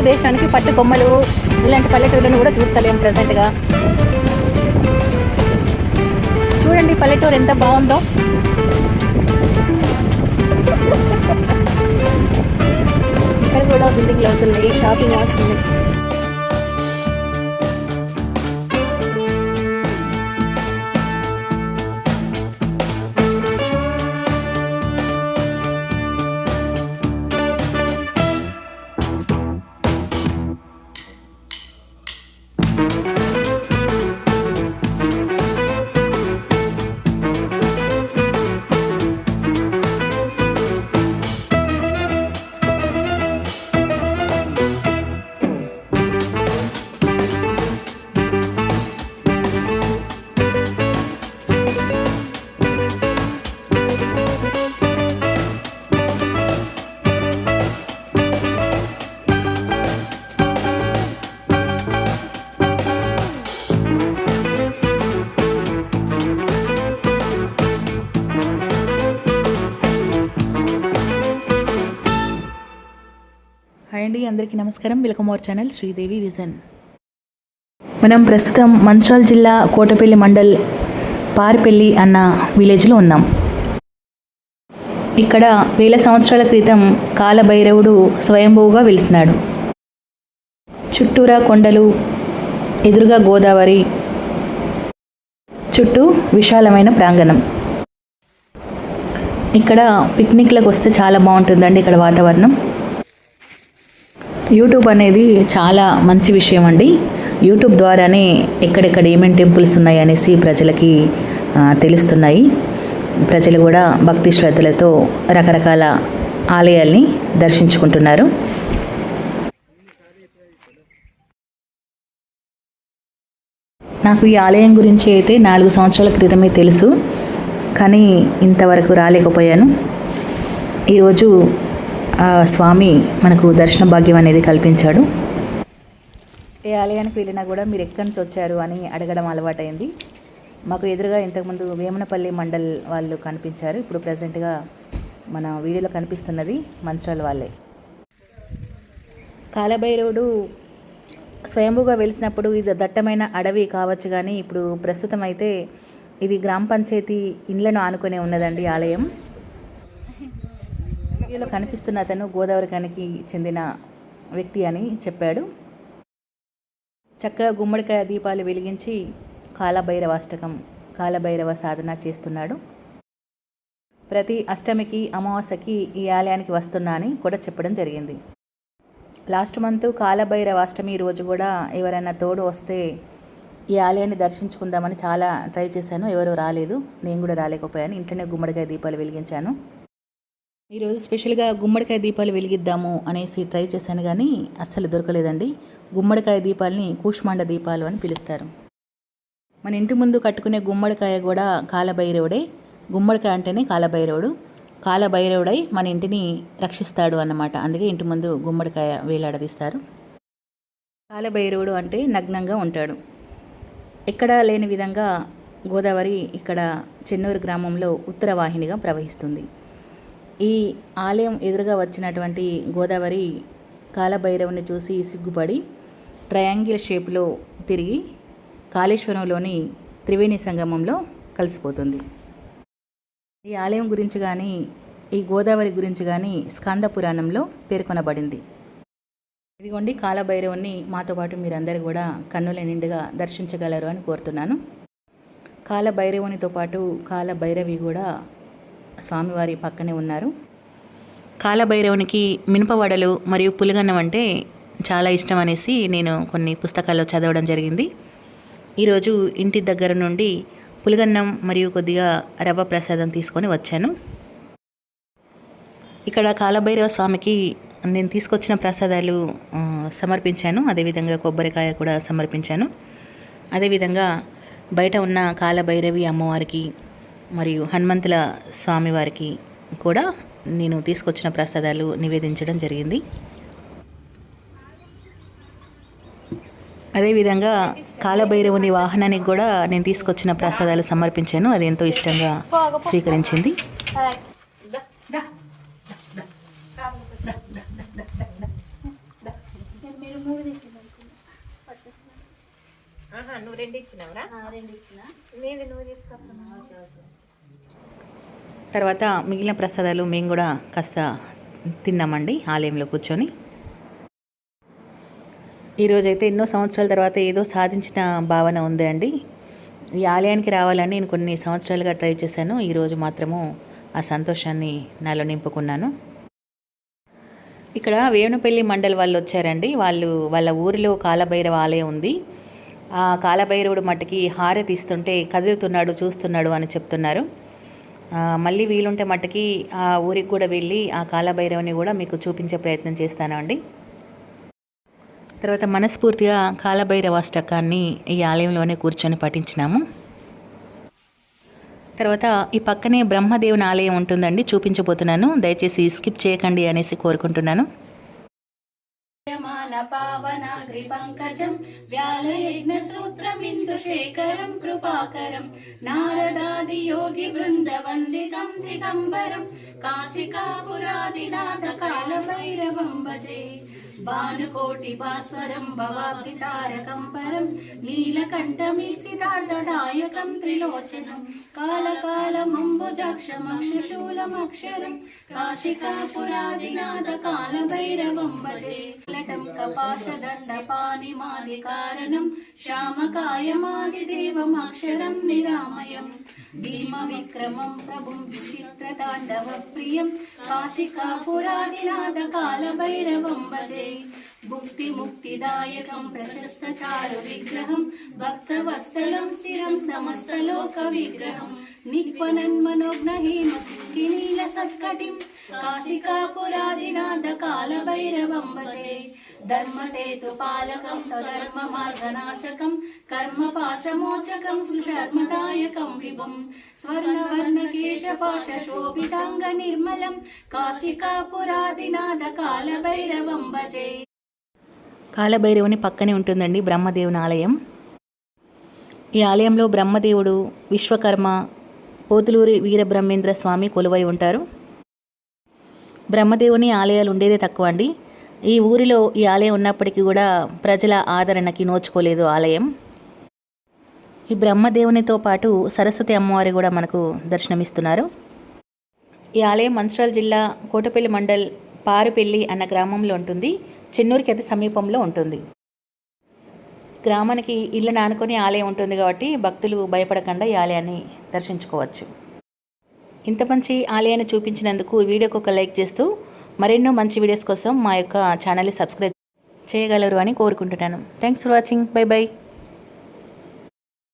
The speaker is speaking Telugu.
దేశానికి పట్టు కొమ్మలు ఇలాంటి పల్లెటూరులను కూడా చూస్తలేం ప్రజెంట్గా. చూడండి పల్లెటూరు ఎంత బాగుందో. ఇక్కడ కూడా బిల్డింగ్లు అవుతున్నాయి, షాపింగ్ అవుతుంది. హాయ్ అండి, అందరికీ నమస్కారం. Welcome our channel Sridevi vision. మనం ప్రస్తుతం మంచిర్యాల జిల్లా కోటపల్లి మండల్ పారిపల్లి అన్న విలేజ్లో ఉన్నాం. ఇక్కడ వేల సంవత్సరాల క్రితం కాలభైరవుడు స్వయంభూగా వెలిసినాడు. చుట్టూరా కొండలు, ఎదురుగా గోదావరి, చుట్టూ విశాలమైన ప్రాంగణం. ఇక్కడ పిక్నిక్లకు వస్తే చాలా బాగుంటుందండి ఇక్కడ వాతావరణం. యూట్యూబ్ అనేది చాలా మంచి విషయం అండి. యూట్యూబ్ ద్వారానే ఎక్కడెక్కడ ఏమేమి టెంపుల్స్ ఉన్నాయి అనేసి ప్రజలకి తెలుస్తున్నాయి. ప్రజలు కూడా భక్తి శ్రద్ధలతో రకరకాల ఆలయాల్ని దర్శించుకుంటున్నారు. నాకు ఈ ఆలయం గురించి అయితే 4 సంవత్సరాల క్రితమే తెలుసు, కానీ ఇంతవరకు రాలేకపోయాను. ఈరోజు స్వామి మనకు దర్శన భాగ్యం అనేది కల్పించాడు. ఏ ఆలయానికి వెళ్ళినా కూడా మీరు ఎక్కడి నుంచి వచ్చారు అని అడగడం అలవాటైంది. మాకు ఎదురుగా ఇంతకుముందు వేమనపల్లి మండల్ వాళ్ళు కనిపించారు. ఇప్పుడు ప్రజెంట్గా మన వీడియోలో కనిపిస్తున్నది మంచిర్యాల వాళ్ళే. కాలభైరవుడు స్వయంభూగా వెలిసినప్పుడు ఇది దట్టమైన అడవి కావచ్చు, కానీ ఇప్పుడు ప్రస్తుతం అయితే ఇది గ్రామ పంచాయతీ ఇండ్లను ఆనుకునే ఉన్నదండి ఆలయం. వీడియోలో కనిపిస్తున్న అతను గోదావరికానికి చెందిన వ్యక్తి అని చెప్పాడు. చక్కగా గుమ్మడికాయ దీపాలు వెలిగించి కాలభైరవాష్టకం, కాలభైరవ సాధన చేస్తున్నాడు. ప్రతి అష్టమికి, అమావాస్యకి ఈ ఆలయానికి వస్తున్నా అని కూడా చెప్పడం జరిగింది. లాస్ట్ మంత్ కాలభైరవాష్టమి రోజు కూడా ఎవరైనా తోడు వస్తే ఈ ఆలయాన్ని దర్శించుకుందామని చాలా ట్రై చేశాను. ఎవరు రాలేదు, నేను కూడా రాలేకపోయాను. ఇంట్లోనే గుమ్మడికాయ దీపాలు వెలిగించాను. ఈరోజు స్పెషల్గా గుమ్మడికాయ దీపాలు వెలిగిద్దాము అనేసి ట్రై చేశాను, కానీ అస్సలు దొరకలేదండి. గుమ్మడికాయ దీపాలని కూష్మాండ దీపాలు అని పిలుస్తారు. మన ఇంటి ముందు కట్టుకునే గుమ్మడికాయ కూడా కాలభైరవుడే. గుమ్మడికాయ అంటేనే కాలభైరవుడు. కాలభైరవుడై మన ఇంటిని రక్షిస్తాడు అన్నమాట. అందుకే ఇంటి ముందు గుమ్మడికాయ వేలాడదీస్తారు. కాలభైరవుడు అంటే నగ్నంగా ఉంటాడు. ఎక్కడా లేని విధంగా గోదావరి ఇక్కడ చెన్నూరు గ్రామంలో ఉత్తర వాహినిగా ప్రవహిస్తుంది. ఈ ఆలయం ఎదురుగా వచ్చినటువంటి గోదావరి కాలభైరవుని చూసి సిగ్గుపడి ట్రయాంగిల్ షేప్లో తిరిగి కాళేశ్వరంలోని త్రివేణి సంగమంలో కలిసిపోతుంది. ఈ ఆలయం గురించి కానీ, ఈ గోదావరి గురించి కానీ స్కంద పురాణంలో పేర్కొనబడింది. ఇదిగోండి కాలభైరవుని మాతో పాటు మీరందరూ కూడా కన్నుల నిండుగా దర్శించగలరు అని కోరుతున్నాను. కాలభైరవునితో పాటు కాలభైరవి కూడా స్వామివారి పక్కనే ఉన్నారు. కాలభైరవునికి మినపవడలు మరియు పులిగన్నం అంటే చాలా ఇష్టం అనేసి నేను కొన్ని పుస్తకాల్లో చదవడం జరిగింది. ఈరోజు ఇంటి దగ్గర నుండి పులిగన్నం మరియు కొద్దిగా రవ్వ ప్రసాదం తీసుకొని వచ్చాను. ఇక్కడ కాలభైరవ స్వామికి నేను తీసుకొచ్చిన ప్రసాదాలు సమర్పించాను. అదేవిధంగా కొబ్బరికాయ కూడా సమర్పించాను. అదేవిధంగా బయట ఉన్న కాలభైరవి అమ్మవారికి మరియు హనుమంతుల స్వామివారికి కూడా నేను తీసుకొచ్చిన ప్రసాదాలు నివేదించడం జరిగింది. అదేవిధంగా కాలభైరవుని వాహనానికి కూడా నేను తీసుకొచ్చిన ప్రసాదాలు సమర్పించాను. అది ఎంతో ఇష్టంగా స్వీకరించింది. నువ్వు 2 ఇచ్చినావురా? 2 ఇచ్చిన. నీది నువ్వు తీసుకొస్తున్నా. Okay okay. తర్వాత మిగిలిన ప్రసాదాలు మేము కూడా కాస్త తిన్నామండి ఆలయంలో కూర్చొని. ఈరోజైతే ఎన్నో సంవత్సరాల తర్వాత ఏదో సాధించిన భావన ఉంది అండి. ఈ ఆలయానికి రావాలని నేను కొన్ని సంవత్సరాలుగా ట్రై చేశాను. ఈరోజు మాత్రము ఆ సంతోషాన్ని నాలో నింపుకున్నాను. ఇక్కడ వేణుపల్లి మండల్ వాళ్ళు వచ్చారండి. వాళ్ళ ఊరిలో కాలభైరవ ఆలయం ఉంది. ఆ కాలభైరవుడు మట్టికి హారతి ఇస్తుంటే కదులుతున్నాడు, చూస్తున్నాడు అని చెప్తున్నారు. మళ్ళీ వీలుంటే మట్టుకి ఆ ఊరికి కూడా వెళ్ళి ఆ కాలభైరవుని కూడా మీకు చూపించే ప్రయత్నం చేస్తాను అండి. తర్వాత మనస్ఫూర్తిగా కాలభైరవాష్టకాన్ని ఈ ఆలయంలోనే కూర్చొని పఠించినాము. తర్వాత ఈ పక్కనే బ్రహ్మదేవుని ఆలయం ఉంటుందండి, చూపించబోతున్నాను. దయచేసి స్కిప్ చేయకండి అనేసి కోరుకుంటున్నాను. పావనాగ్రిపంకజం వ్యాలయజ్ఞసూత్రమిందుశేఖరం కృపాకరం నారదాది యోగి బృందవందితం దిగంబరం కాశికాపురాదినాథ కాలభైరవం భజే భానుకోటి భాస్వరం భవాబ్దితారకం పరం నీలకంఠమీర్చితార్థదాయకం త్రిలోచనం కాలకాలమంబుజాక్షమక్షశూలమక్షరం కాశికాపురాదినాథ కాలభైరవం భజే లటం కపాశదండపాణిమాది కారణం శ్యామకాయమాదిదేవమక్షరం నిరామయం భీమ విక్రమం ప్రభుం విచిత్రతాండవ ప్రియం కాశికాపురాదినాథ కాలభైరవం భజే భుక్తి ముక్తిదాయకం ప్రశస్త చారు విగ్రహం భక్తవత్సలం స్థిరం సమస్తలోక విగ్రహం నిక్వనన్మనోగ్నహీమ కినీల సత్కటిం కాశికాపురాదినాథ కాలభైరవం భజే ధర్మసేతు పాలకం ధర్మ మార్గనాశకం కర్మపాశమోచకం సుశర్మదాయకం విభం స్వర్ణవర్ణకేశపాశ శోభితాంగ నిర్మలం కాశికాపురాదినాథ కాలభైరవం భజే. కాలభైరవుని పక్కనే ఉంటుందండి బ్రహ్మదేవుని ఆలయం. ఈ ఆలయంలో బ్రహ్మదేవుడు, విశ్వకర్మ, పోతులూరి వీరబ్రహ్మేంద్ర స్వామి కొలువై ఉంటారు. బ్రహ్మదేవుని ఆలయాలు ఉండేదే తక్కువ అండి. ఈ ఊరిలో ఈ ఆలయం ఉన్నప్పటికీ కూడా ప్రజల ఆదరణకి నోచుకోలేదు ఆలయం. ఈ బ్రహ్మదేవునితో పాటు సరస్వతి అమ్మవారి కూడా మనకు దర్శనమిస్తున్నారు. ఈ ఆలయం మంచిర్యాల జిల్లా కోటపల్లి మండల్ పారుపెల్లి అన్న గ్రామంలో ఉంటుంది. చెన్నూరుకి అతి సమీపంలో ఉంటుంది. గ్రామానికి ఇళ్ళని ఆనుకొని ఆలయం ఉంటుంది కాబట్టి భక్తులు భయపడకుండా ఈ ఆలయాన్ని దర్శించుకోవచ్చు. ఇంత మంచి ఆలయాన్ని చూపించినందుకు ఈ వీడియోకి ఒక లైక్ చేస్తూ మరెన్నో మంచి వీడియోస్ కోసం మా యొక్క ఛానల్ని సబ్స్క్రైబ్ చేయగలరు అని కోరుకుంటున్నాను. Thanks for watching. By by.